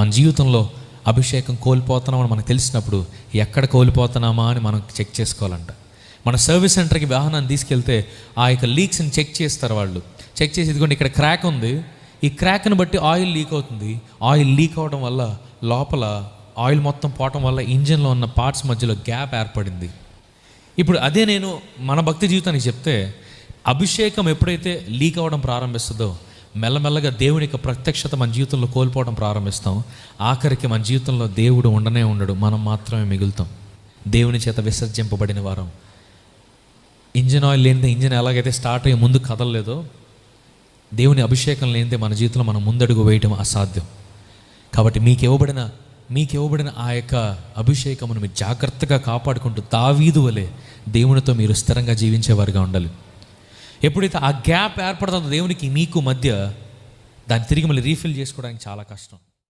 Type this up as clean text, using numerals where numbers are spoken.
మన జీవితంలో అభిషేకం కోల్పోతున్నామని మనకు తెలిసినప్పుడు ఎక్కడ కోల్పోతున్నామా అని మనం చెక్ చేసుకోవాలంట. మన సర్వీస్ సెంటర్కి వాహనాన్ని తీసుకెళ్తే ఆ యొక్క లీక్స్ని చెక్ చేస్తారు వాళ్ళు. చెక్ చేసి ఇదిగోండి ఇక్కడ క్రాక్ ఉంది, ఈ క్రాక్ని బట్టి ఆయిల్ లీక్ అవుతుంది. ఆయిల్ లీక్ అవడం వల్ల లోపల ఆయిల్ మొత్తం పోవటం వల్ల ఇంజిన్లో ఉన్న పార్ట్స్ మధ్యలో గ్యాప్ ఏర్పడింది. ఇప్పుడు అదే నేను మన భక్తి జీవితానికి చెప్తే, అభిషేకం ఎప్పుడైతే లీక్ అవ్వడం ప్రారంభిస్తుందో మెల్లమెల్లగా దేవుని యొక్క ప్రత్యక్షత మన జీవితంలో కోల్పోవడం ప్రారంభిస్తాం. ఆఖరికి మన జీవితంలో దేవుడు ఉండనే ఉండడు, మనం మాత్రమే మిగులుతాం. దేవుని చేత విసర్జింపబడిన వారం. ఇంజిన్ ఆయిల్ లేనిదే ఇంజిన్ ఎలాగైతే స్టార్ట్ అయ్యి ముందు కదలలేదో, దేవుని అభిషేకం లేనిదే మన జీవితంలో మనం ముందడుగు వేయటం అసాధ్యం. కాబట్టి మీకు ఇవ్వబడిన ఆ యొక్క అభిషేకమును మీరు జాగ్రత్తగా కాపాడుకుంటూ దావీదు వలె దేవునితో మీరు స్థిరంగా జీవించేవారుగా ఉండాలి. ఎప్పుడైతే ఆ గ్యాప్ ఏర్పడుతుందో దేవునికి మీకు మధ్య, దాన్ని తిరిగి మళ్ళీ రీఫిల్ చేసుకోవడానికి చాలా కష్టం.